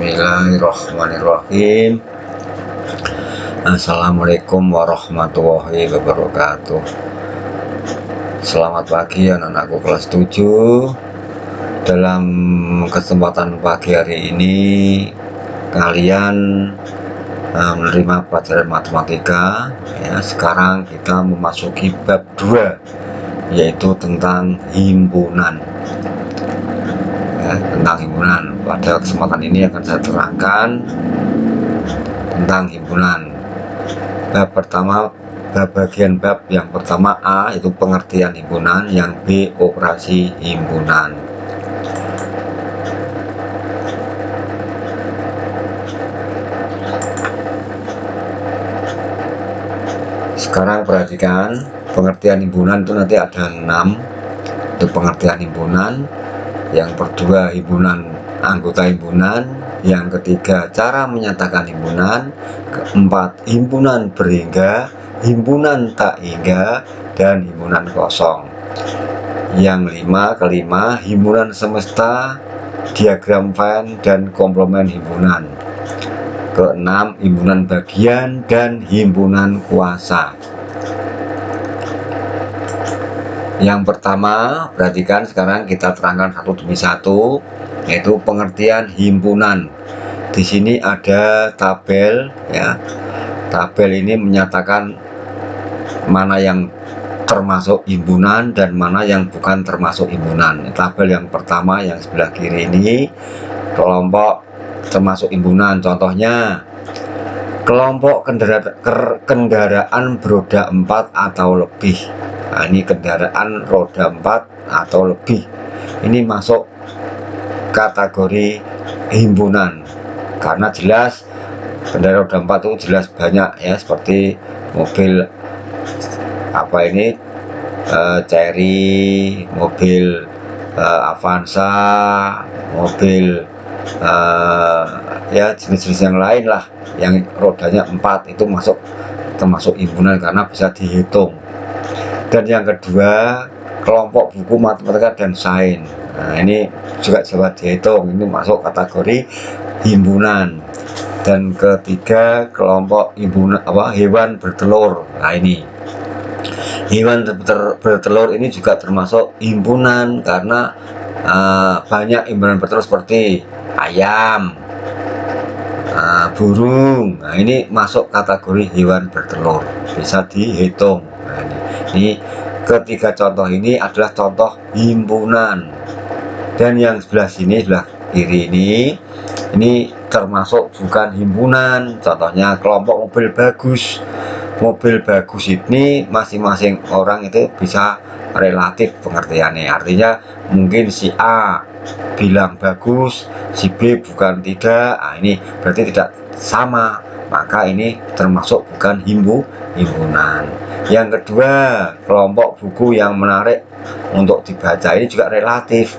Bismillahirrahmanirrahim. Assalamualaikum warahmatullahi wabarakatuh. Selamat pagi anak-anakku kelas 7. Dalam kesempatan pagi hari ini kalian menerima pelajaran matematika ya. Sekarang kita memasuki bab 2, yaitu tentang himpunan ya, tentang himpunan. Pada kesempatan ini akan saya terangkan tentang himpunan. Bab pertama, bagian bab yang pertama A, itu pengertian himpunan, yang B, operasi himpunan. Sekarang perhatikan pengertian himpunan itu nanti ada 6. Itu pengertian himpunan. Yang kedua, himpunan, anggota himpunan. Yang ketiga, cara menyatakan himpunan. Keempat, himpunan berhingga, himpunan tak hingga, dan himpunan kosong. Yang kelima, himpunan semesta, diagram Venn, dan komplement himpunan. Keenam, himpunan bagian dan himpunan kuasa. Yang pertama, perhatikan sekarang kita terangkan satu demi satu, yaitu pengertian himpunan. Di sini ada tabel ya. Tabel ini menyatakan mana yang termasuk himpunan dan mana yang bukan termasuk himpunan. Tabel yang pertama yang sebelah kiri ini kelompok termasuk himpunan. Contohnya kelompok kendaraan beroda 4 atau lebih. Nah, ini kendaraan roda 4 atau lebih, ini masuk kategori himpunan karena jelas kendaraan roda 4 itu jelas banyak ya, seperti mobil Chery, mobil Avanza, mobil ya jenis-jenis yang lain lah yang rodanya 4, itu termasuk himpunan karena bisa dihitung. Dan yang kedua, kelompok buku matematika dan sains. Nah, ini juga dapat dihitung, ini masuk kategori himpunan. Dan ketiga, kelompok himpunan hewan bertelur. Nah, ini hewan bertelur ini juga termasuk himpunan karena banyak himpunan bertelur seperti ayam, burung. Nah, ini masuk kategori hewan bertelur, bisa dihitung. Nah, ini ketiga contoh ini adalah contoh himpunan. Dan yang sebelah sini, sebelah kiri ini termasuk bukan himpunan. Contohnya kelompok mobil bagus. Mobil bagus ini masing-masing orang itu bisa relatif pengertiannya. Artinya mungkin si A bilang bagus, si B bukan tidak. Nah, ini berarti tidak sama, maka ini termasuk bukan himpunan. Yang kedua, kelompok buku yang menarik untuk dibaca, ini juga relatif.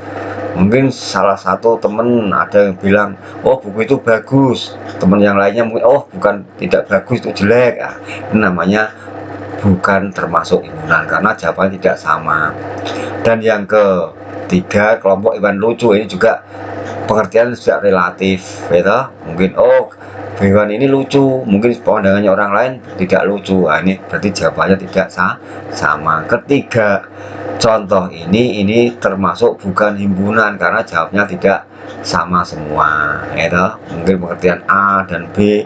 Mungkin salah satu teman ada yang bilang, oh buku itu bagus, teman yang lainnya mungkin, oh bukan, tidak bagus, itu jelek. Nah, ini namanya bukan termasuk himpunan karena jawabannya tidak sama. Dan yang ketiga, kelompok hewan lucu, ini juga pengertian sudah relatif gitu. Mungkin oh hewan ini lucu, mungkin pandangannya orang lain tidak lucu. Nah, ini berarti jawabannya tidak sama. Ketiga contoh ini termasuk bukan himpunan karena jawabnya tidak sama semua gitu. Mungkin pengertian A dan B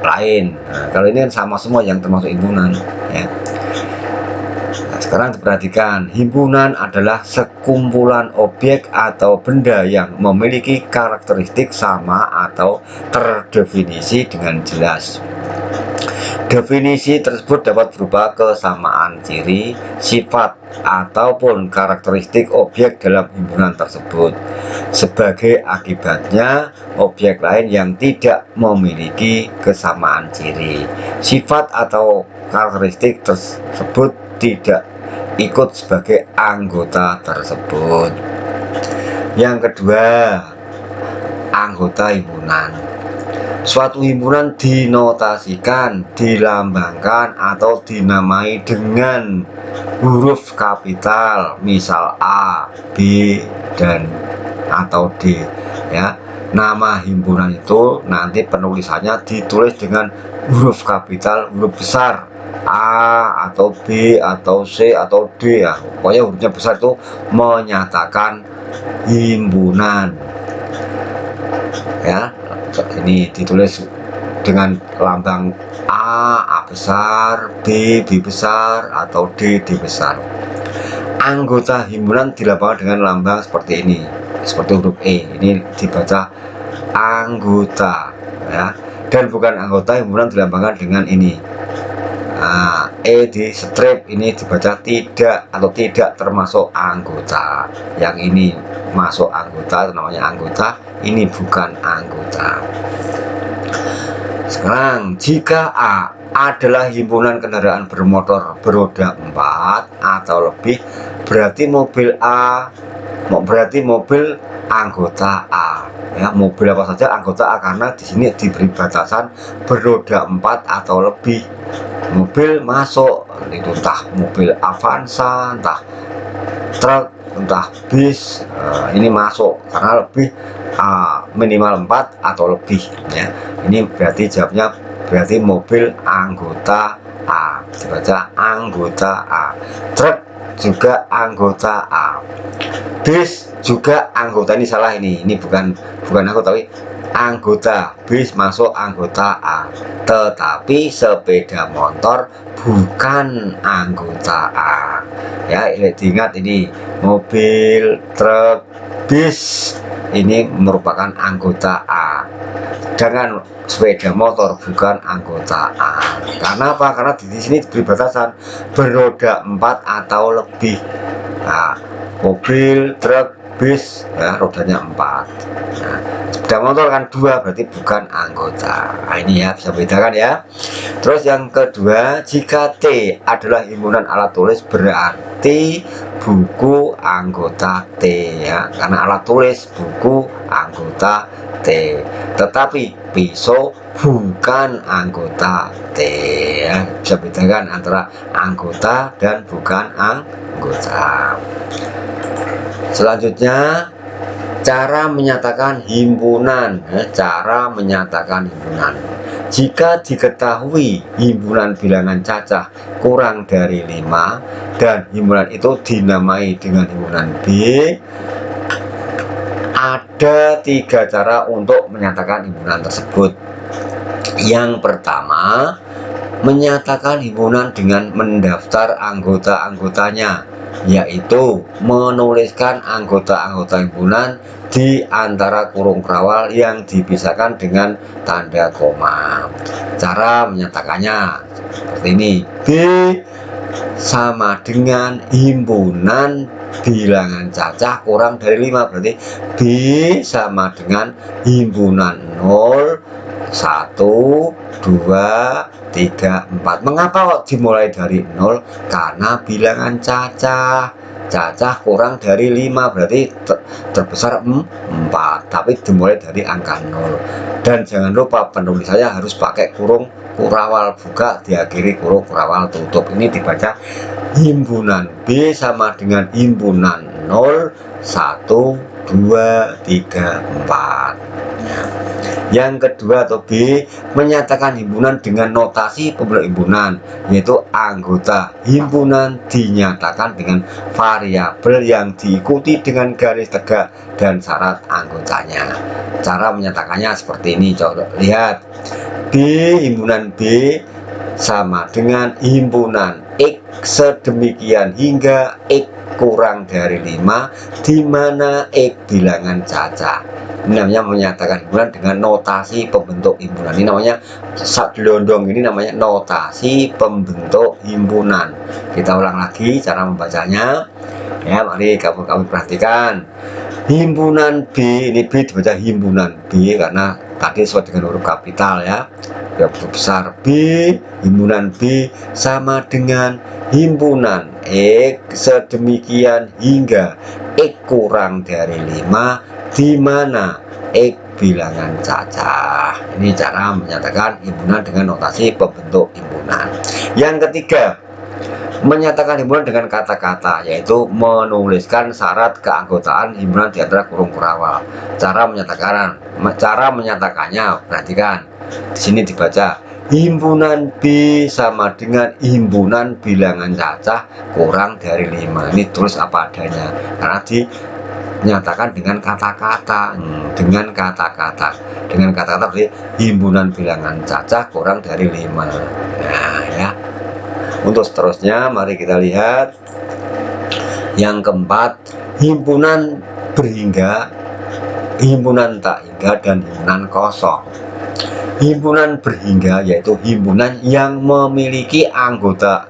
lain. Nah, kalau ini kan sama semua yang termasuk himpunan ya. Nah, sekarang diperhatikan, himpunan adalah sekumpulan objek atau benda yang memiliki karakteristik sama atau terdefinisi dengan jelas. Definisi tersebut dapat berupa kesamaan ciri, sifat, ataupun karakteristik objek dalam himpunan tersebut. Sebagai akibatnya, objek lain yang tidak memiliki kesamaan ciri, sifat, atau karakteristik tersebut tidak ikut sebagai anggota tersebut. Yang kedua, anggota himpunan. Suatu himpunan dinotasikan, dilambangkan, atau dinamai dengan huruf kapital, misal A, B, dan atau D ya. nama himpunan itu nanti penulisannya ditulis dengan huruf kapital, huruf besar, A atau B atau C atau D ya, pokoknya hurufnya besar itu menyatakan himpunan ya. Ini ditulis dengan lambang A besar, B besar, atau D besar. Anggota himpunan dilambangkan dengan lambang seperti ini, seperti huruf E. Ini dibaca anggota ya, dan bukan anggota himpunan dilambangkan dengan ini. E di strip ini dibaca tidak atau tidak termasuk anggota. Yang ini masuk anggota, itu namanya anggota, ini bukan anggota. Sekarang jika A adalah himpunan kendaraan bermotor beroda 4 atau lebih, berarti mobil A, berarti mobil anggota A ya. Mobil apa saja anggota A, karena di sini diberi batasan beroda 4 atau lebih. Mobil masuk itu, entah mobil Avanza, entah truk, entah bis, ini masuk karena lebih, minimal 4 atau lebih ya. Ini berarti jawabnya berarti mobil anggota A, dibaca anggota A. Truk juga anggota A, bis juga anggota. Ini salah, ini bukan anggota, tapi anggota. Bis masuk anggota A, tetapi sepeda motor bukan anggota A ya. Diingat, ini mobil, truk, bis ini merupakan anggota A, dengan sepeda motor bukan anggota A. Karena apa? Karena di sini diberi batasan beroda 4 atau lebih. Nah, mobil, truk, bis ya, rodanya 4. Nah, sepeda motor kan 2, berarti bukan anggota. Nah, ini ya, bisa bedakan ya. Terus yang kedua, jika T adalah himpunan alat tulis, berarti buku anggota T ya, karena alat tulis buku anggota T. Tetapi pisau bukan anggota T ya, bisa bedakan antara anggota dan bukan anggota. Selanjutnya, cara menyatakan himpunan ya, cara menyatakan himpunan. Jika diketahui himpunan bilangan cacah kurang dari 5 dan himpunan itu dinamai dengan himpunan B, ada 3 cara untuk menyatakan himpunan tersebut. Yang pertama, menyatakan himpunan dengan mendaftar anggota-anggotanya, yaitu menuliskan anggota-anggota himpunan di antara kurung kerawal yang dipisahkan dengan tanda koma. Cara menyatakannya seperti ini. B sama dengan himpunan bilangan cacah kurang dari 5, berarti B sama dengan himpunan 0, 1, 2, 3, 4. Mengapa kok dimulai dari 0? Karena bilangan cacah kurang dari 5, berarti terbesar 4, tapi dimulai dari angka 0. Dan jangan lupa penulisannya harus pakai kurung kurawal buka, diakhiri kurung kurawal tutup. Ini dibaca himpunan B sama dengan himpunan 0, 1, 2, 3, 4. Yang kedua atau B, menyatakan himpunan dengan notasi pembentuk himpunan, yaitu anggota himpunan dinyatakan dengan variabel yang diikuti dengan garis tegak dan syarat anggotanya. Cara menyatakannya seperti ini, coba lihat. B, himpunan B sama dengan himpunan X sedemikian hingga X kurang dari 5, di mana X bilangan cacah. Ini namanya menyatakan himpunan dengan notasi pembentuk himpunan. Ini namanya sablondong, ini namanya notasi pembentuk himpunan. Kita ulang lagi cara membacanya ya, mari kamu perhatikan. Himpunan B, ini B dibaca himpunan B karena tadi sesuai dengan huruf kapital ya, huruf besar. B, himpunan B sama dengan himpunan X sedemikian hingga X kurang dari 5, di mana X bilangan cacah. Ini cara menyatakan himpunan dengan notasi pembentuk himpunan. Yang ketiga, Menyatakan himpunan dengan kata-kata, yaitu menuliskan syarat keanggotaan himpunan di antara kurung kurawal. Cara menyatakannya, perhatikan. Di sini dibaca, himpunan B sama dengan himpunan bilangan cacah kurang dari 5. Ini tulis apa adanya, karena dinyatakan dengan kata-kata. Dengan kata-kata berarti himpunan bilangan cacah kurang dari 5. Nah ya. Untuk seterusnya mari kita lihat yang keempat, himpunan berhingga, himpunan tak hingga, dan himpunan kosong. Himpunan berhingga yaitu himpunan yang memiliki anggota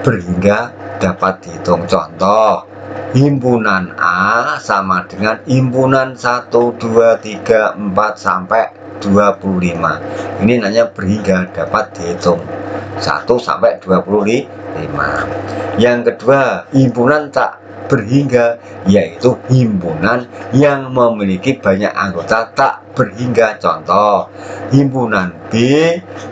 berhingga dapat dihitung. Contoh, himpunan A sama dengan himpunan 1, 2, 3, 4 sampai 25. Ini namanya berhingga dapat dihitung 1 sampai 25. Yang kedua, himpunan tak berhingga yaitu himpunan yang memiliki banyak anggota tak berhingga. Contoh, himpunan B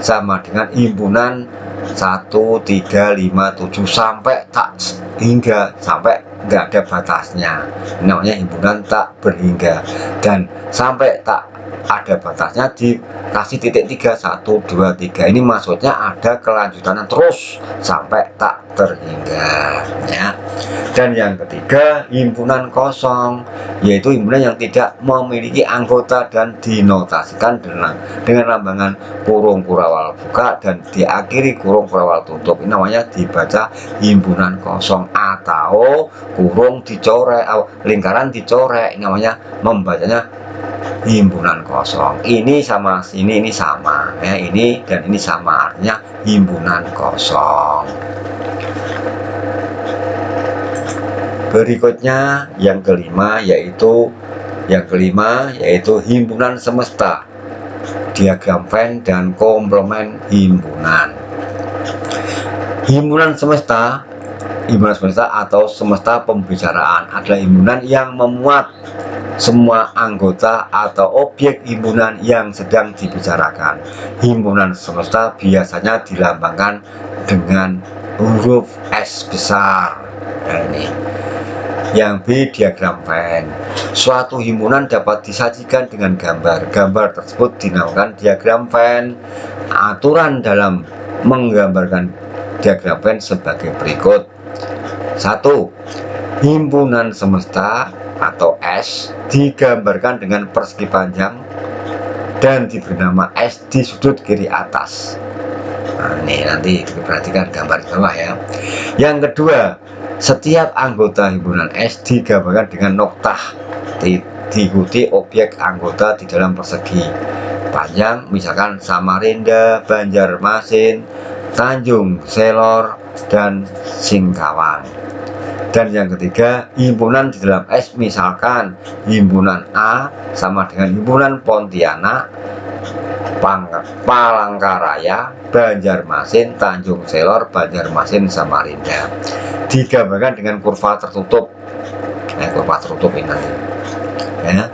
sama dengan himpunan 1, 3, 5, 7 sampai tak hingga, sampai nggak ada batasnya. Namanya himpunan tak berhingga. Dan sampai tak ada batasnya dikasih titik 3, 1, 2, 3. Ini maksudnya ada kelanjutannya terus sampai tak terhingga ya. Dan yang ketiga, himpunan kosong yaitu himpunan yang tidak memiliki anggota dan dinotasikan dengan lambangan kurung kurawal buka dan diakhiri kurung kurawal tutup. Ini namanya dibaca himpunan kosong, atau kurung dicorek, lingkaran dicorek. Ini namanya membacanya himpunan kosong. Ini sama sini, ini sama ya, ini dan ini sama, artinya himpunan kosong. Berikutnya yang kelima yaitu himpunan semesta, diagram Venn dan komplement himpunan. Himpunan semesta atau semesta pembicaraan adalah himpunan yang memuat semua anggota atau objek himpunan yang sedang dibicarakan. Himpunan semesta biasanya dilambangkan dengan huruf S besar. Nah, ini. Yang B, diagram Venn. Suatu himpunan dapat disajikan dengan gambar. Gambar tersebut dinamakan diagram Venn. Aturan dalam menggambarkan diagram Venn sebagai berikut. 1. Himpunan semesta atau S digambarkan dengan persegi panjang dan diberi nama S di sudut kiri atas. Nah, ini nanti diperhatikan gambar di bawah ya. Yang kedua, setiap anggota himpunan S digambarkan dengan noktah diikuti objek anggota di dalam persegi panjang, misalkan Samarinda, Banjarmasin, Tanjung Selor, dan Singkawang. Dan yang ketiga, himpunan di dalam S, misalkan himpunan A sama dengan himpunan Pontianak, Palangkaraya, Banjarmasin, Tanjung Selor, Banjarmasin, Samarinda. Digambarkan dengan kurva tertutup. Kurva tertutup ini nanti. Ya.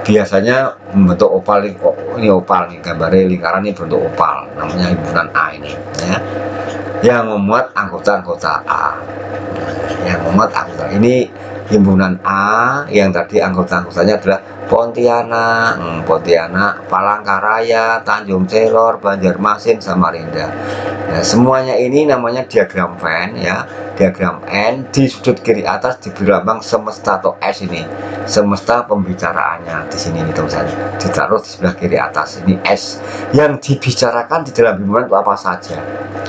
Biasanya membentuk opal, ini opal nih, gambarnya lingkaran ini bentuk opal, namanya himpunan A ini ya. Yang memuat anggota-anggota A. Yang memuat anggota ini himpunan A, yang tadi anggota-anggotanya adalah Pontianak, Palangkaraya, Tanjung Selor, Banjarmasin, Samarinda. Nah, semuanya ini namanya diagram Venn ya. Diagram N di sudut kiri atas diberi lambang semesta atau S ini. Semesta pembicaraannya di sini nih teman-teman. Ditaruh di sebelah kiri atas ini S. Yang dibicarakan di dalam himpunan itu apa saja.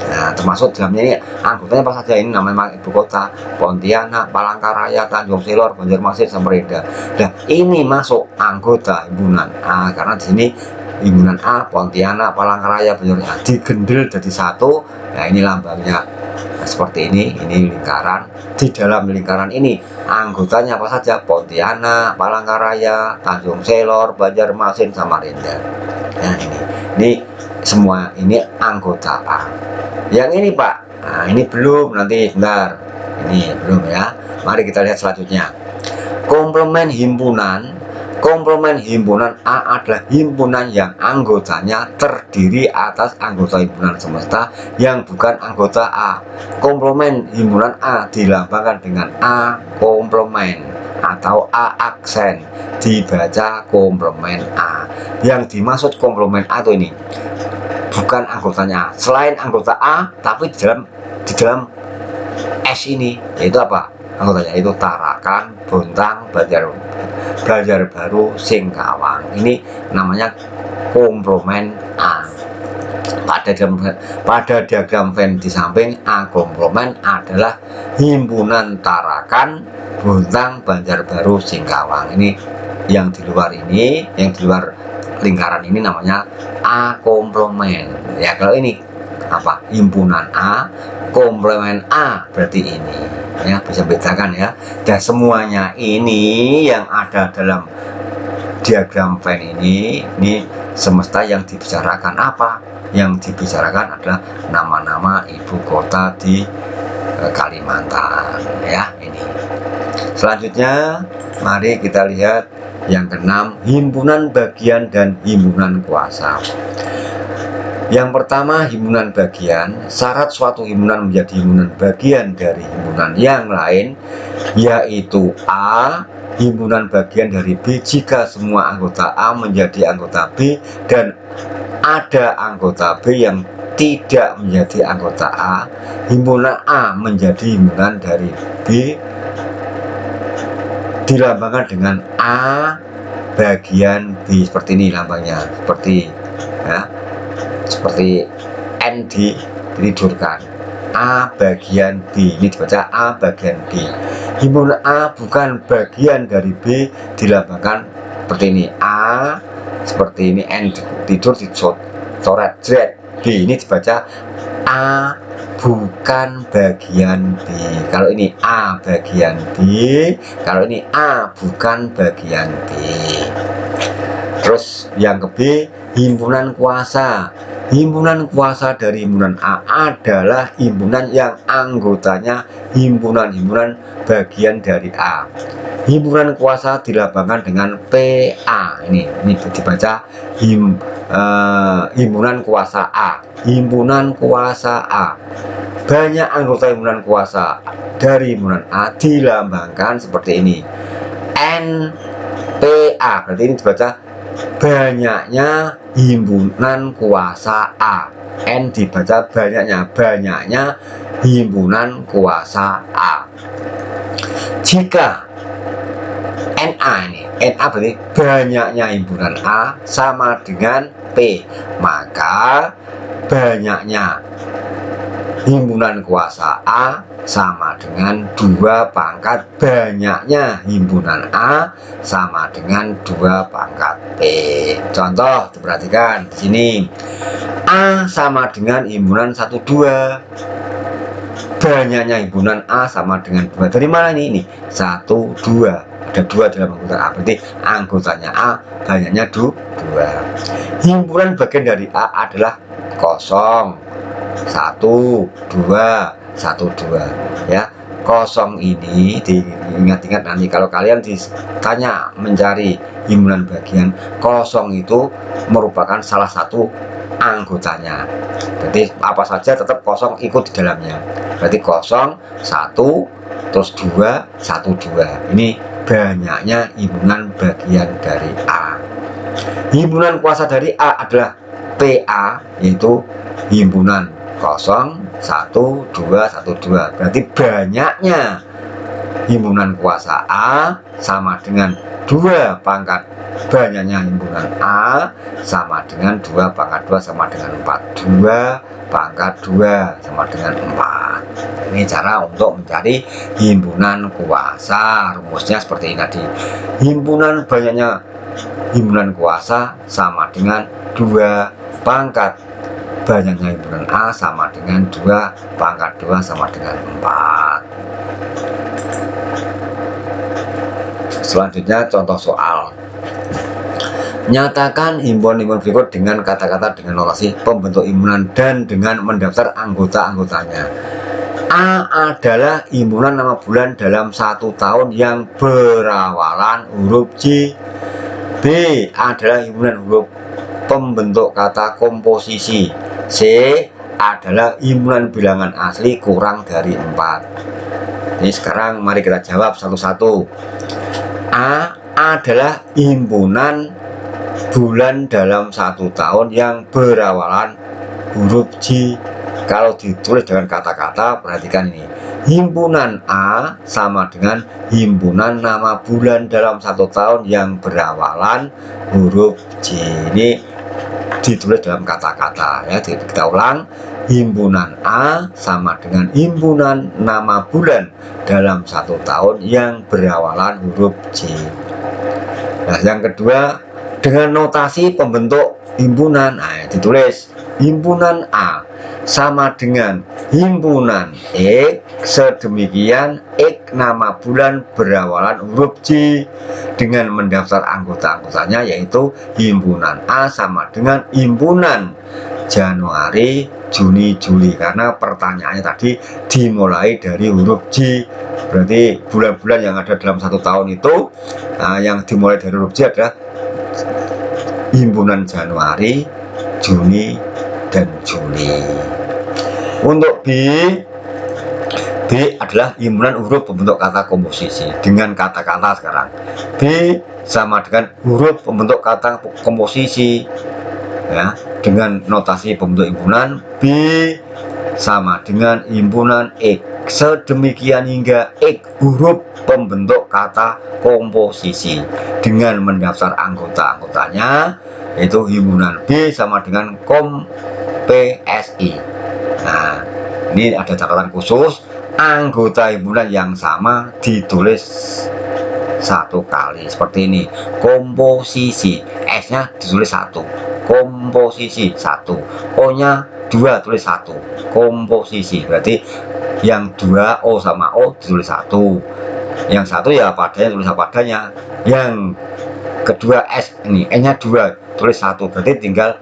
Nah, termasuk dalamnya ini anggotanya apa saja. Ini namanya ibu kota, Pontianak, Palangkaraya, Tanjung Selor, Banjarmasin, Samarinda. Nah, ini masuk anggota himpunan A karena di sini himpunan A, Pontianak, Palangkaraya, Banjarmasin digendel jadi satu. Nah, ini lambangnya seperti ini lingkaran. Di dalam lingkaran ini anggotanya apa saja? Pontianak, Palangkaraya, Tanjung Selor, Banjarmasin, Samarinda. Nah, ini semua ini anggota A. Yang ini Pak, nah ini belum, nanti bentar, ini belum ya. Mari kita lihat selanjutnya. Komplement himpunan Komplement himpunan A adalah himpunan yang anggotanya terdiri atas anggota himpunan semesta yang bukan anggota A. Komplement himpunan A dilambangkan dengan A komplement atau A aksen, dibaca komplement A. Yang dimaksud komplement A itu ini bukan anggotanya A, selain anggota A, tapi di dalam S ini yaitu apa? Anggotanya itu Tarakan, Bontang, Banjarbaru, Singkawang. Ini namanya komplement A. Pada diagram Venn di samping, A komplement adalah himpunan Tarakan, Bontang, Banjarbaru, Singkawang. Ini yang di luar ini, yang di luar lingkaran ini namanya A komplement. Ya, kalau ini apa? Himpunan A, komplement A berarti ini. Ya, bisa bedakan ya. Dan semuanya ini yang ada dalam diagram Venn ini semesta yang dibicarakan apa? Yang dibicarakan adalah nama-nama ibu kota di Kalimantan ya. Ini selanjutnya mari kita lihat yang keenam, himpunan bagian dan himpunan kuasa. Yang pertama, himpunan bagian. Syarat suatu himpunan menjadi himpunan bagian dari himpunan yang lain yaitu A, himpunan bagian dari B jika semua anggota A menjadi anggota B dan ada anggota B yang tidak menjadi anggota A. Himpunan A menjadi himpunan dari B dilambangkan dengan A bagian B, seperti ini lambangnya, seperti ya, seperti N ditidurkan. A bagian B, ini dibaca A bagian B. Himpunan A bukan bagian dari B dilambangkan seperti ini, A seperti ini, N tidur dicoret Z. B ini dibaca A bukan bagian B. Kalau ini A bagian B, kalau ini A bukan bagian B. Terus yang ke B, himpunan kuasa. Himpunan kuasa dari himpunan A adalah himpunan yang anggotanya himpunan-himpunan bagian dari A. Himpunan kuasa dilambangkan dengan PA. Ini dibaca himpunan kuasa A. Himpunan kuasa A. Banyak anggota himpunan kuasa dari himpunan A dilambangkan seperti ini. NPA. Berarti ini dibaca banyaknya himpunan kuasa A. N dibaca banyaknya himpunan kuasa A. Jika NA ini, NA berarti banyaknya himpunan A sama dengan P, maka banyaknya himpunan kuasa A sama dengan 2 pangkat banyaknya himpunan A sama dengan 2 pangkat P. Contoh diperhatikan di sini. A sama dengan himpunan 1 2. Banyaknya himpunan A sama dengan 2. Dari mana ini? 1 2. Ada 2 dalam anggota A, berarti anggotanya A banyaknya 2. Himpunan bagian dari A adalah 0 1 2 1 2 ya. 0 ini diingat-ingat nanti kalau kalian ditanya mencari himpunan bagian, 0 itu merupakan salah satu anggotanya. Berarti apa saja tetap 0 ikut di dalamnya. Berarti 0 1 terus 2 1 2. Ini banyaknya himpunan bagian dari A. Himpunan kuasa dari A adalah PA, yaitu himpunan 0 1 2 1 2. Berarti banyaknya himpunan kuasa A sama dengan 2 pangkat banyaknya himpunan A sama dengan 2 pangkat 2 sama dengan 4. 2 pangkat 2 sama dengan 4. Ini cara untuk mencari himpunan kuasa. Rumusnya seperti ini tadi. Himpunan banyaknya himpunan kuasa sama dengan 2 pangkat banyaknya himpunan A sama dengan 2 pangkat 2 sama dengan 4. Selanjutnya contoh soal. Nyatakan himpunan-himpunan berikut dengan kata-kata dengan lokasi pembentuk himpunan dan dengan mendaftar anggota-anggotanya. A adalah himpunan nama bulan dalam 1 tahun yang berawalan huruf J. B adalah himpunan huruf pembentuk kata komposisi. C adalah himpunan bilangan asli kurang dari 4. Ini sekarang mari kita jawab satu-satu. A adalah himpunan bulan dalam 1 tahun yang berawalan huruf J. Kalau ditulis dengan kata-kata, perhatikan ini. Himpunan A sama dengan himpunan nama bulan dalam 1 tahun yang berawalan huruf J. Ini ditulis dalam kata-kata ya. Kita ulang. Himpunan A sama dengan himpunan nama bulan dalam 1 tahun yang berawalan huruf J. Nah, yang kedua, dengan notasi pembentuk himpunan. Nah, ditulis himpunan A sama dengan himpunan X, sedemikian X nama bulan berawalan huruf J, dengan mendaftar anggota-anggotanya, yaitu himpunan A sama dengan himpunan Januari, Juni, Juli, karena pertanyaannya tadi dimulai dari huruf J. Berarti bulan-bulan yang ada dalam 1 tahun itu yang dimulai dari huruf J adalah himpunan Januari, Juni, dan Juli. Untuk B adalah himpunan huruf pembentuk kata komposisi. Dengan kata-kata sekarang, B sama dengan huruf pembentuk kata komposisi ya, dengan notasi pembentuk himpunan. B sama dengan himpunan X, sedemikian hingga X huruf pembentuk kata komposisi, dengan mendaftar anggota-anggotanya, yaitu himpunan B sama dengan PSI. Nah, ini ada catatan khusus, anggota himpunan yang sama ditulis 1 kali seperti ini. Komposisi, S-nya ditulis 1, komposisi 1, O-nya 2, tulis 1, komposisi. Berarti yang 2 O sama O ditulis 1, yang 1 ya padanya, tulis apa adanya. Yang kedua S ini N-nya 2, tulis 1, berarti tinggal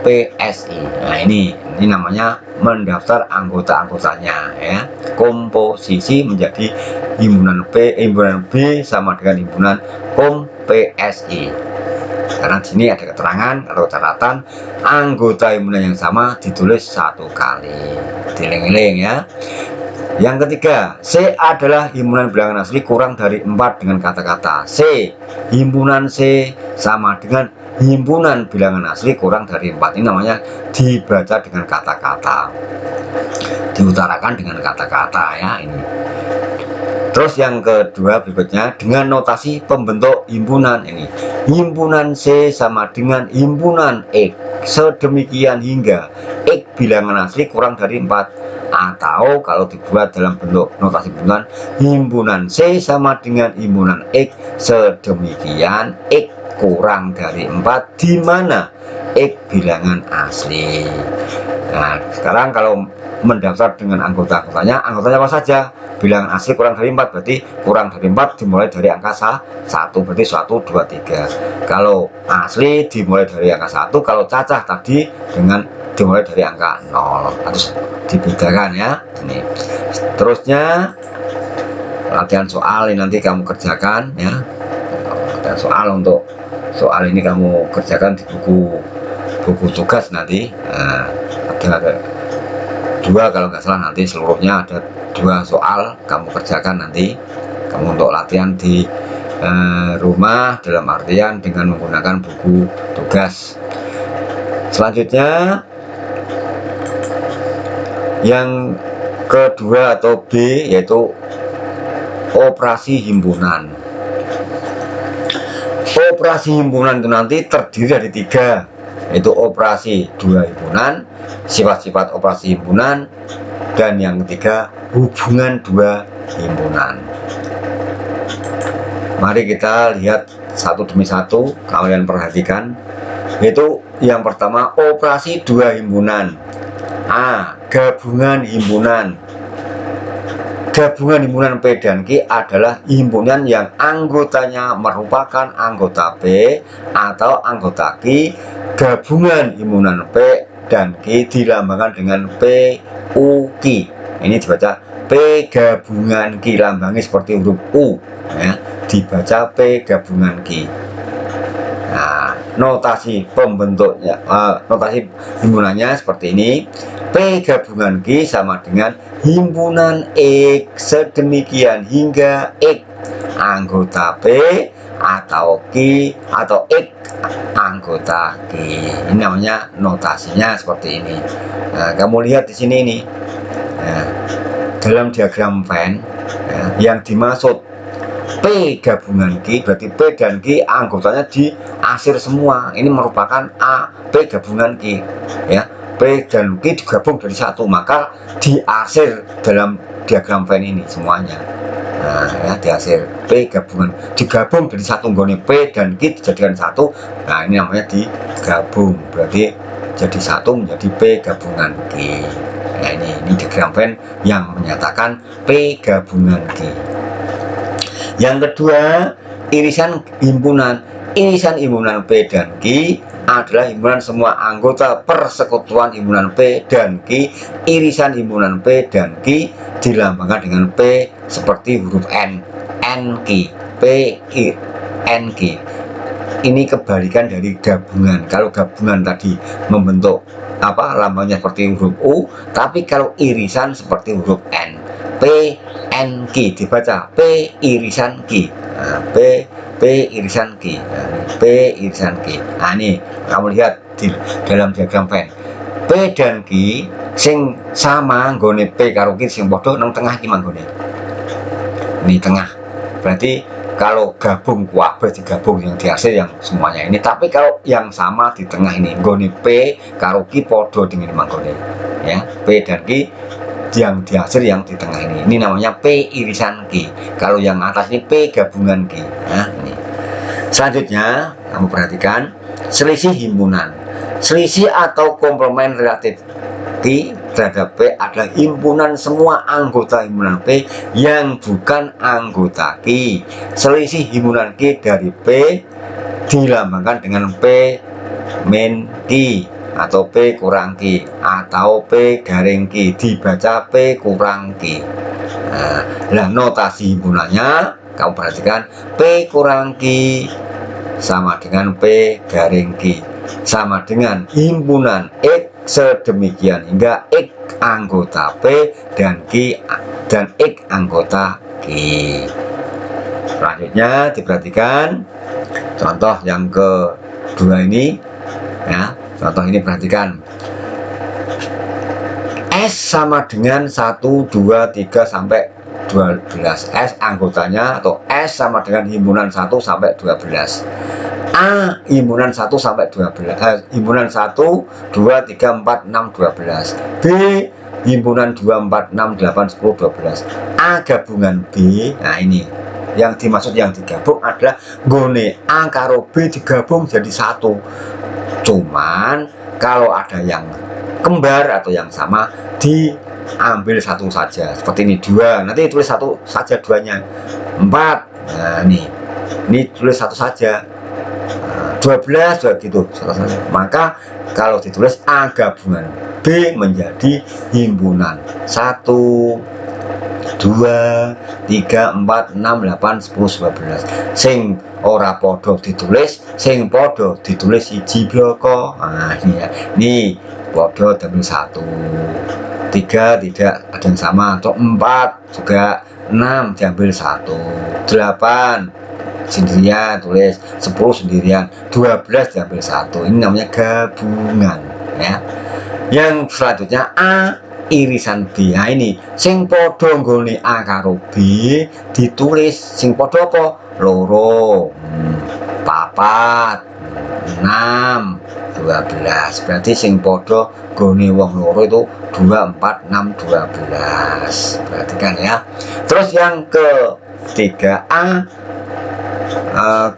PSI. Nah, ini namanya mendaftar anggota-anggotanya ya. Komposisi menjadi himpunan B sama dengan himpunan PSI. Karena di sini ada keterangan atau catatan anggota himpunan yang sama ditulis 1 kali. Dieling-eling ya. Yang ketiga, C adalah himpunan bilangan asli kurang dari 4 dengan kata-kata. C, himpunan C sama dengan himpunan bilangan asli kurang dari 4. Ini namanya dibaca dengan kata-kata, diutarakan dengan kata-kata ya ini. Terus yang kedua berikutnya, dengan notasi pembentuk himpunan ini. Himpunan C sama dengan himpunan X, sedemikian hingga X bilangan asli kurang dari 4. Atau kalau dibuat dalam bentuk notasi himpunan C sama dengan himpunan X, sedemikian X kurang dari 4, di mana X bilangan asli. Nah, sekarang kalau mendaftar dengan anggotanya apa saja? Bilangan asli kurang dari 4, berarti kurang dari 4 dimulai dari angka 1, berarti 1, 2, 3. Kalau asli dimulai dari angka 1, kalau cacah tadi dengan dimulai dari angka 0. Harus dibedakan ya. Ini terusnya latihan soal ini nanti kamu kerjakan ya. Latihan soal, untuk soal ini kamu kerjakan di buku tugas nanti. Nah, ada 2 kalau nggak salah, nanti seluruhnya ada 2 soal kamu kerjakan nanti. Kamu untuk latihan di rumah, dalam artian dengan menggunakan buku tugas. Selanjutnya yang kedua atau B, yaitu operasi himpunan. Operasi himpunan itu nanti terdiri dari 3, yaitu operasi 2 himpunan, sifat-sifat operasi himpunan, dan yang ketiga hubungan 2 himpunan. Mari kita lihat satu demi satu, kalian perhatikan. Yaitu yang pertama, operasi 2 himpunan. A, gabungan himpunan. Gabungan himpunan P dan Q adalah himpunan yang anggotanya merupakan anggota P atau anggota Q. Gabungan himpunan P dan Q dilambangkan dengan PUQ. Ini dibaca P gabungan Q, lambangnya seperti huruf U ya, dibaca P gabungan Q. Nah, notasi pembentuknya, notasi himpunannya seperti ini. P gabungan Q sama dengan himpunan X sedemikian hingga X anggota P atau Q atau X anggota Q. Ini namanya notasinya seperti ini. Nah, kamu lihat di sini ini. Nah, dalam diagram Venn yang dimaksud P gabungan Q berarti P dan Q anggotanya diakhir semua. Ini merupakan A P gabungan Q ya. P dan Q digabung dari satu, maka diakhir dalam diagram Venn ini semuanya. Nah, ya diakhir P gabungan digabung dari satu, nggone P dan Q dijadikan satu. Nah, ini namanya digabung, berarti jadi satu menjadi P gabungan Q. Nah, ini diagram Venn yang menyatakan P gabungan Q. Yang kedua, irisan himpunan. Irisan himpunan P dan Q adalah himpunan semua anggota persekutuan himpunan P dan Q. Irisan himpunan P dan Q dilambangkan dengan P seperti huruf N, NQ, P, I, NQ. Ini kebalikan dari gabungan. Kalau gabungan tadi membentuk lambangnya seperti huruf U, tapi kalau irisan seperti huruf N. P, NQ dibaca P irisan Q. Nah, P irisan Q. Nah, P irisan Q. Nah, ini kamu lihat di dalam diagram Venn. P dan Q sing sama nggone P karo Q sing padha nang tengah iki manggone. Ini tengah. Berarti kalau gabung kabeh digabung yang dihasil yang semuanya ini, tapi kalau yang sama di tengah ini nggone P karo Q padha dengan manggone. Ya, P dan Q yang dihasil yang di tengah ini namanya P irisan Q. Kalau yang atas ini P gabungan Q. Nah, ini. Selanjutnya kamu perhatikan selisih himpunan. Selisih atau komplement relatif Q terhadap P adalah himpunan semua anggota himpunan P yang bukan anggota Q. Selisih himpunan Q dari P dilambangkan dengan P min Q atau P kurang Q atau P garing Q, dibaca P kurang Q. Nah, notasi himpunannya kamu perhatikan P kurang Q sama dengan P garing Q sama dengan himpunan X sedemikian hingga X anggota P dan Q dan X anggota Q. Selanjutnya diperhatikan contoh yang kedua ini ya. Contoh ini perhatikan S sama dengan 1, 2, 3 sampai 12. S anggotanya atau S sama dengan himpunan 1 sampai 12. A himpunan 1 sampai 12. Himpunan 1, 2, 3, 4, 6, 12. B himpunan 2, 4, 6, 8, 10, 12. A gabungan B. Nah, ini yang dimaksud yang digabung adalah nggone A karo B digabung jadi satu. Cuman kalau ada yang kembar atau yang sama diambil satu saja. Seperti ini 2, nanti tulis satu saja 2-nya. 4. Nah, ini tulis satu saja. 12 juga gitu. Maka kalau ditulis A gabungan B menjadi himpunan 1, 2, 3, 4, 6, 8, 10, 11. Sing ora podo ditulis, sing podo ditulis siji bloko. Nah, ini ya. Ini podo diambil 1. 3 tidak ada yang sama, atau 4 juga. 6 diambil 1. 8 sendirian tulis, 10 sendirian, 12 diambil 1. Ini namanya gabungan ya. Yang selanjutnya A irisan B. Nah, ini sing podo nggone A karo B ditulis sing podo apa? Loro, 4, 6, 12. Berarti sing podo nggone wong loro itu 2, 4, 6, 12. Perhatikan ya. Terus yang ketiga A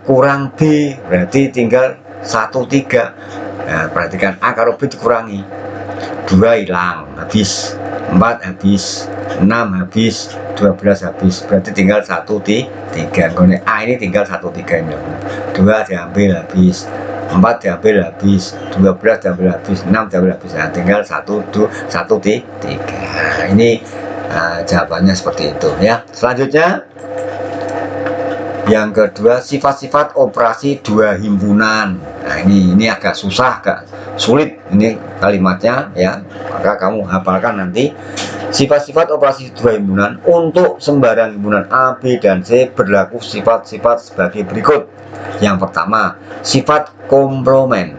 kurang B, berarti tinggal 1, 3. Nah, perhatikan A karo B dikurangi, 2 hilang, habis, 4 habis, 6 habis, 12 habis, berarti tinggal 1, 3. Nggone A ini tinggal 1, 3 ini. 2 diambil habis, 4 diambil habis, 12 diambil habis, 6 diambil habis. Nah, tinggal 1, 2, 1, 3. Ini jawabannya seperti itu ya. Selanjutnya Yang kedua, sifat-sifat operasi dua himpunan. Nah, ini agak susah, agak sulit ini kalimatnya ya. Maka kamu hafalkan nanti. Sifat-sifat operasi dua himpunan untuk sembarang himpunan A, B, dan C berlaku sifat-sifat sebagai berikut. Yang pertama, sifat komplement.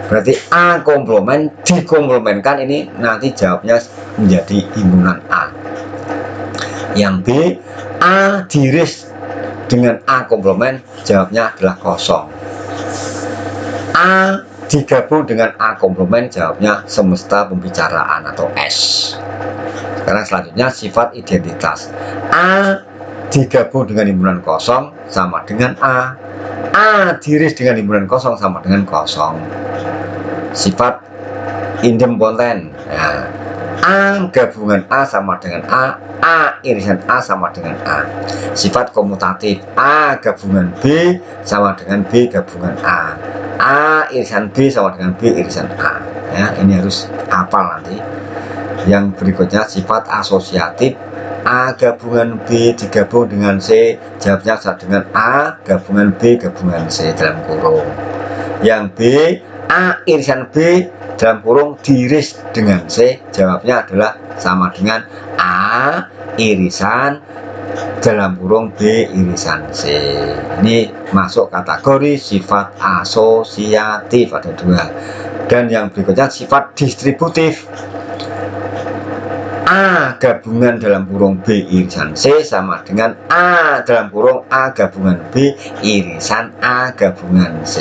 Berarti A komplement dikomplementkan, ini nanti jawabnya menjadi himpunan A. Yang B, A diiris dengan A komplement, jawabnya adalah kosong. A digabung dengan A komplement, jawabnya semesta pembicaraan atau S. Sekarang selanjutnya sifat identitas. A digabung dengan himpunan kosong sama dengan A. A diiris dengan himpunan kosong sama dengan kosong. Sifat idempoten. Nah, A gabungan A sama dengan A irisan A sama dengan A. Sifat komutatif. A gabungan B sama dengan B gabungan A irisan B sama dengan B irisan A. Ya, ini harus hafal nanti. Yang berikutnya sifat asosiatif. A gabungan B digabung dengan C, jawabnya sama dengan A gabungan B gabungan C dalam kurung. Yang B, A irisan B dalam kurung diiris dengan C, jawabnya adalah sama dengan A irisan dalam kurung B irisan C. Ini masuk kategori sifat asosiatif, ada dua. Dan yang berikutnya sifat distributif. A gabungan dalam kurung B irisan C sama dengan A dalam kurung A gabungan B irisan A gabungan C.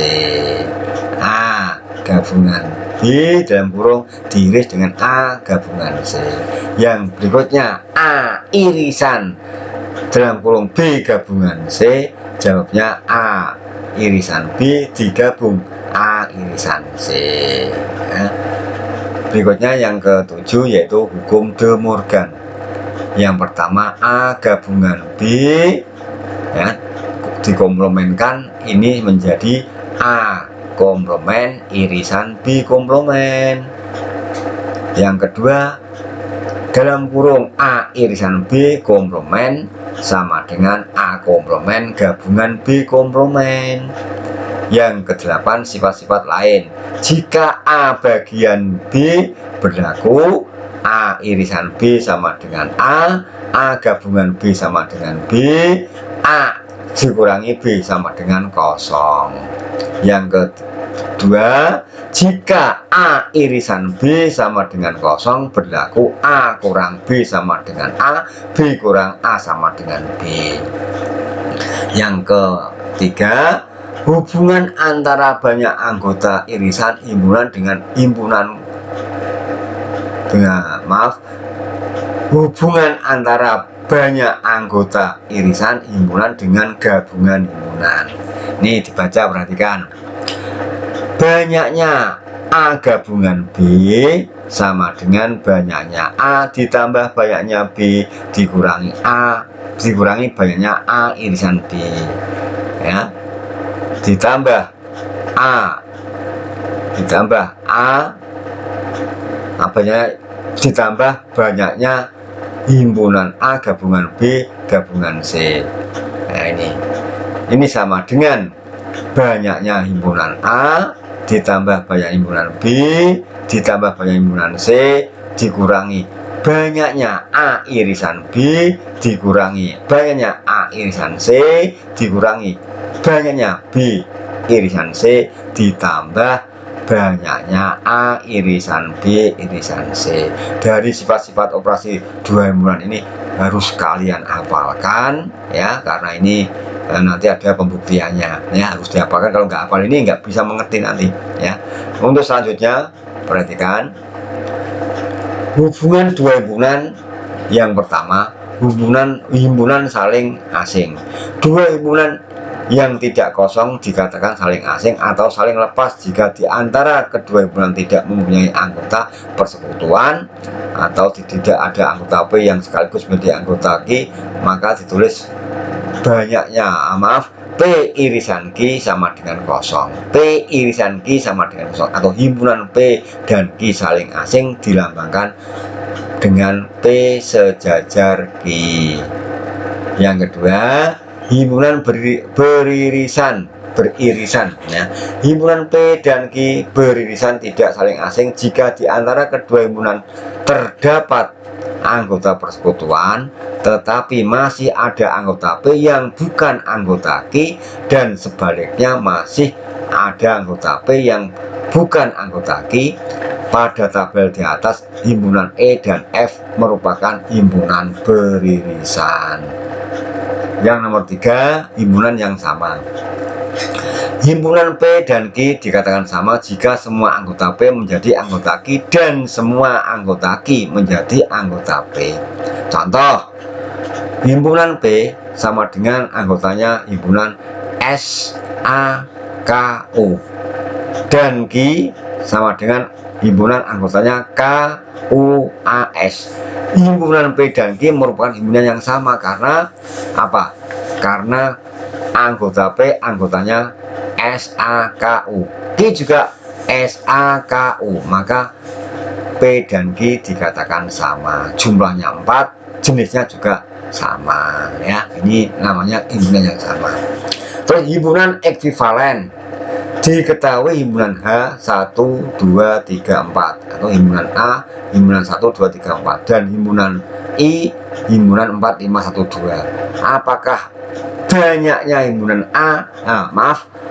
A gabungan B dalam kurung diiris dengan A gabungan C. Yang berikutnya A irisan dalam kurung B gabungan C, jawabnya A irisan B digabung A irisan C. Ya. Berikutnya yang ketujuh yaitu hukum De Morgan. Yang pertama, A gabungan B ya, dikomplementkan, ini menjadi A komplement irisan B komplement. Yang kedua, dalam kurung A irisan B komplement sama dengan A komplement gabungan B komplement. Yang kedelapan, sifat-sifat lain. Jika A bagian B berlaku, A irisan B sama dengan A gabungan B sama dengan B, A dikurangi B sama dengan kosong. Yang kedua, jika A irisan B sama dengan kosong, berlaku A kurang B sama dengan A, B kurang A sama dengan B. Yang ketiga, hubungan antara banyak anggota irisan himpunan dengan hubungan antara banyak anggota irisan himpunan dengan gabungan himpunan. Ini dibaca, perhatikan. Banyaknya A gabungan B sama dengan banyaknya A ditambah banyaknya B dikurangi banyaknya A irisan B. Ya. Ditambah A ditambah banyaknya himpunan A gabungan B gabungan C. Nah, ini sama dengan banyaknya himpunan A ditambah banyak himpunan B ditambah banyak himpunan C dikurangi banyaknya A irisan B dikurangi banyaknya A irisan C dikurangi banyaknya B irisan C ditambah banyaknya A irisan B irisan C. Dari sifat-sifat operasi dua himpunan ini harus kalian hafalkan ya, karena ini nanti ada pembuktiannya ya, harus dihafalkan. Kalau nggak hafal ini nggak bisa mengerti nanti ya. Untuk selanjutnya perhatikan hubungan dua himpunan. Yang pertama, himpunan saling asing. Dua himpunan yang tidak kosong dikatakan saling asing atau saling lepas jika di antara kedua himpunan tidak mempunyai anggota persekutuan atau tidak ada anggota P yang sekaligus menjadi anggota Q, maka ditulis P irisan Q sama dengan kosong. P irisan Q sama dengan kosong, atau himpunan P dan Q saling asing dilambangkan dengan P sejajar Q. Yang kedua, himpunan beririsan ya. Himpunan P dan Q beririsan tidak saling asing jika di antara kedua himpunan terdapat anggota persekutuan, tetapi masih ada anggota P yang bukan anggota Q, dan sebaliknya masih ada anggota P yang bukan anggota Q. Pada tabel di atas, himpunan E dan F merupakan himpunan beririsan. Yang nomor 3, himpunan yang sama. Himpunan P dan Q dikatakan sama jika semua anggota P menjadi anggota Q dan semua anggota Q menjadi anggota P. Contoh, himpunan P sama dengan anggotanya himpunan SAKU, dan Q sama dengan himpunan anggotanya KUAS. Himpunan P dan Q merupakan himpunan yang sama karena apa? Karena anggota P anggotanya SAKU, Q juga SAKU, maka P dan Q dikatakan sama. Jumlahnya 4, jenisnya juga sama ya. Ini namanya himpunan yang sama. Terus himpunan ekuivalen. Diketahui himpunan H 1, 2, 3, 4 atau himpunan A himpunan 1, 2, 3, 4 dan himpunan I himpunan 4, 5, 1, 2. Apakah banyaknya himpunan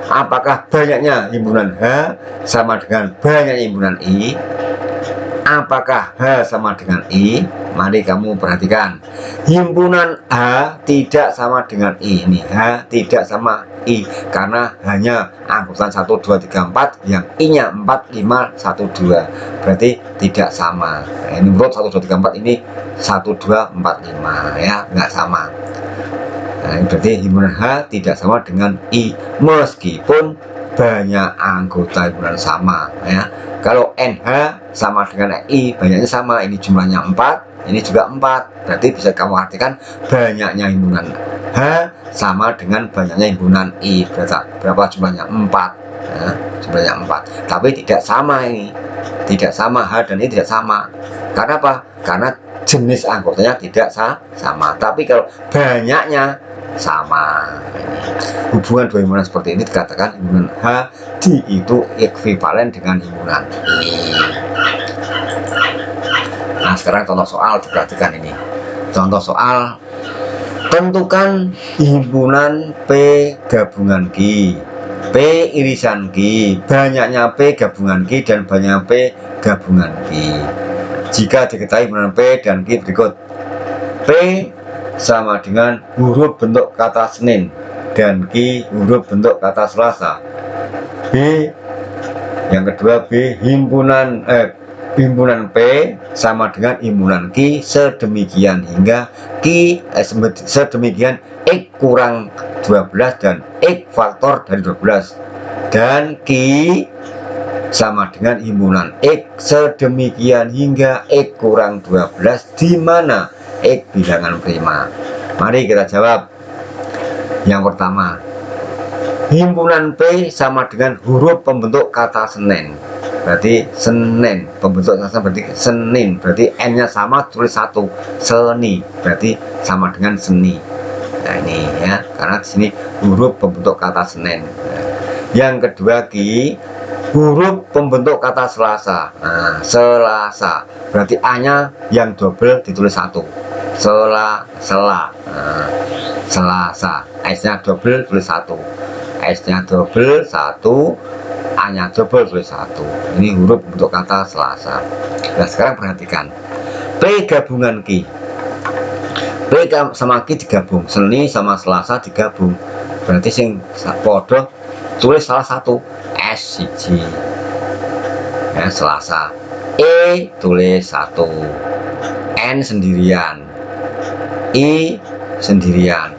apakah banyaknya himpunan H sama dengan banyaknya himpunan I? Apakah H sama dengan I? Mari kamu perhatikan. Himpunan H tidak sama dengan I. Ini H tidak sama I karena hanya angkutan 1, 2, 3, 4 yang I-nya 4, 5, 1, 2. Berarti tidak sama. Nah, ini menurut 1, 2, 3, 4 ini 1, 2, 4, 5 ya, nggak sama. Nah, berarti himpunan H tidak sama dengan I meskipun banyak anggota himpunan sama ya. Kalau NH sama dengan I banyaknya sama, ini jumlahnya 4, ini juga 4. Berarti bisa kamu artikan banyaknya himpunan H sama dengan banyaknya himpunan I. Berapa jumlahnya? 4 ya, jumlahnya 4. Tapi tidak sama ini. Tidak sama, H dan I tidak sama. Karena apa? Karena jenis anggotanya tidak sama. Tapi kalau banyaknya sama. Hubungan dua himpunan seperti ini dikatakan himpunan H itu ekuivalen dengan himpunan I. Nah, sekarang contoh soal diperhatikan ini. Contoh soal, tentukan himpunan P gabungan Q, P irisan Q, banyaknya P gabungan Q dan banyaknya P gabungan Q. Jika diketahui himpunan P dan Q berikut. P sama dengan huruf bentuk kata Senin dan Q huruf bentuk kata Selasa. B yang kedua, B himpunan P sama dengan himpunan Q sedemikian hingga sedemikian X kurang 12 dan X faktor dari 12, dan Q sama dengan himpunan X sedemikian hingga X kurang 12 di mana X bilangan prima. Mari kita jawab. Yang pertama, himpunan P sama dengan huruf pembentuk kata Senin. Berarti Senin, pembentuk kata berarti Senin, berarti N-nya sama, tulis 1. Seni, berarti sama dengan seni. Nah ini ya, karena di sini huruf pembentuk kata Senin. Yang kedua, Q huruf pembentuk kata Selasa. Nah, Selasa, berarti A-nya yang double ditulis 1. Selasa. S-nya double tulis 1. S-nya double 1, A-nya double tulis 1. Ini huruf untuk kata Selasa. Nah, sekarang perhatikan. P gabungan Q. P sama Q digabung, Seni sama Selasa digabung. Berarti sing podo tulis salah satu, S siji. Ya, Selasa. E tulis 1. N sendirian. I sendirian,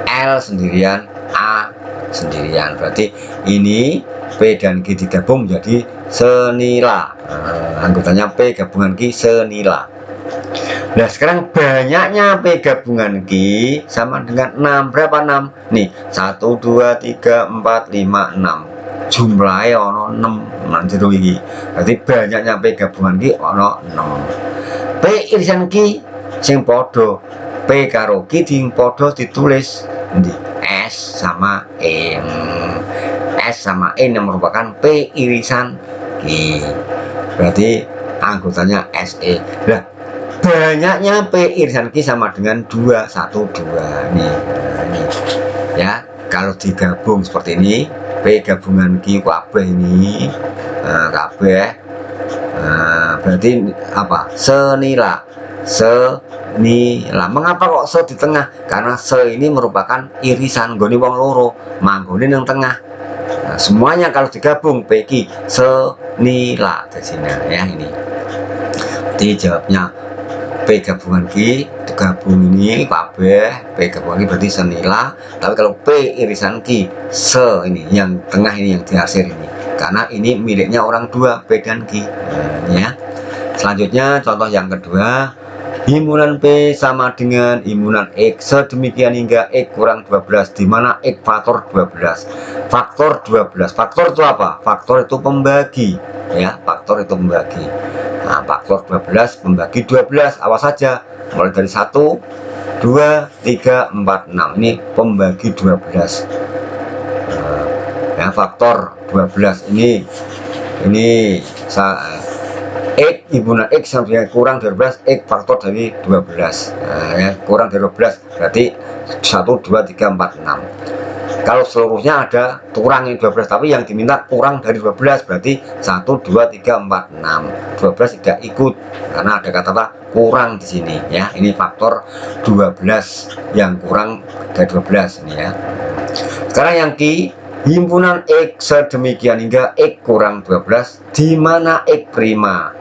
L sendirian, A sendirian. Berarti ini P dan Q digabung menjadi senila. Anggotanya P gabungan Q senila. Nah, sekarang banyaknya P gabungan Q sama dengan 6. Berapa 6? Nih, 1, 2, 3, 4, 5, 6. Jumlahnya ono 6. Nanti iki. Berarti banyaknya P gabungan Q ono 6. P irisan Q sing podo P karo Q sing podo ditulis endi? S sama E. S sama E yang merupakan P irisan Q. Berarti anggotanya SE. Nah, banyaknya P irisan Q sama dengan 2, 1, 2 nih. Nah, ini ya, kalau digabung seperti ini, P gabungan Q kabeh ini kabeh, berarti apa? Senila. Mengapa kok se di tengah? Karena se ini merupakan irisan goni wong loro, manggone yang tengah. Nah, semuanya kalau digabung PQ senila di sini ya. Ini jadi jawabnya P gabungan Q digabung ini kabeh, P gabungan Q berarti senila. Tapi kalau P irisan Q se ini yang tengah ini yang diakhir ini, karena ini miliknya orang dua, P dan Q. Ya. Selanjutnya contoh yang kedua, himpunan P sama dengan himpunan X sedemikian hingga X kurang 12, di mana X faktor 12. Faktor 12. Faktor itu apa? Faktor itu pembagi ya, faktor itu pembagi. Nah, faktor 12 membagi 12 apa saja? Mulai dari 1, 2, 3, 4, 6. Ini pembagi 12. Ya, faktor 12 ini X himpunan X sampai kurang dari 12, X faktor dari 12. Nah, ya, kurang dari 12 berarti 1, 2, 3, 4, 6. Kalau seluruhnya ada kurangin 12, tapi yang diminta kurang dari 12 berarti 1, 2, 3, 4, 6. 12 tidak ikut karena ada kata kurang di sini ya. Ini faktor 12 yang kurang dari 12 ini ya. Sekarang yang Q, himpunan X sedemikian hingga X kurang 12, di mana X prima.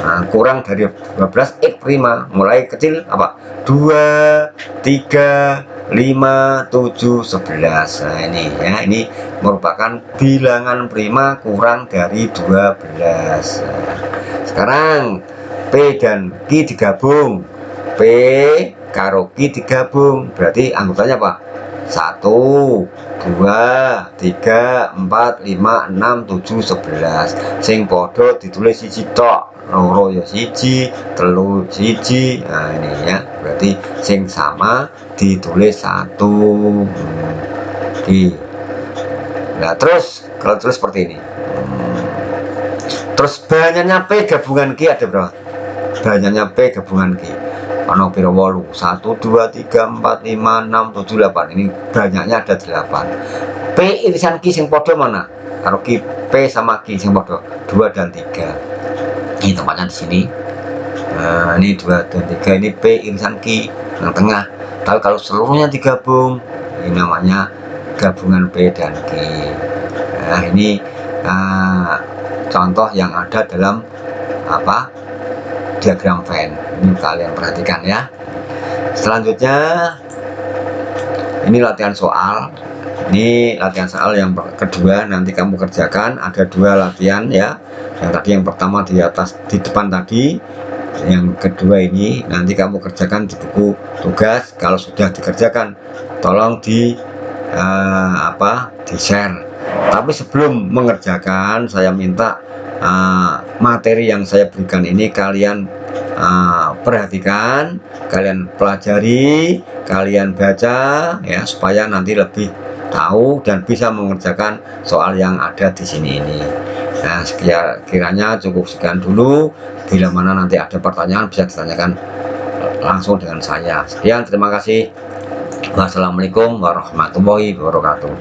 Nah, kurang dari 12 X prima, mulai kecil apa? 2, 3, 5, 7, 11. Nah, ini ya, ini merupakan bilangan prima kurang dari 12. Nah, sekarang P dan Q digabung. P karo Q digabung, berarti anggotanya apa? 1, 2, 3, 4, 5, 6, 7, 11. Sing podo ditulis siji tok, loro ya siji, telu siji. Nah, ini ya, berarti sing sama ditulis 1. Nah, terus kalau terus seperti ini. Terus banyaknya P gabungan Q ada berapa? Banyaknya P gabungan Q ono piro 8, 1, 2, 3, 4, 5, 6, 7, 8. Ini banyaknya ada 8. P irisan Q sing podo mana? Kalau Q P sama Q sing podo 2 dan 3. Ini tempatnya di sini. Nah, ini 2 dan 3, ini P irisan Q yang tengah. Tapi kalau seluruhnya digabung, ini namanya gabungan P dan Q. Nah, ini contoh yang ada dalam apa? Diagram Venn. Ini kalian perhatikan ya. Selanjutnya ini latihan soal. Ini latihan soal yang kedua, nanti kamu kerjakan. Ada 2 latihan ya. Yang tadi yang pertama di atas di depan tadi, yang kedua ini nanti kamu kerjakan di buku tugas. Kalau sudah dikerjakan tolong di share. Tapi sebelum mengerjakan saya minta materi yang saya berikan ini kalian perhatikan, kalian pelajari, kalian baca ya, supaya nanti lebih tahu dan bisa mengerjakan soal yang ada di sini ini. Nah, kiranya cukup sekian dulu. Bila mana nanti ada pertanyaan bisa ditanyakan langsung dengan saya. Sekian, terima kasih. Wassalamualaikum warahmatullahi wabarakatuh.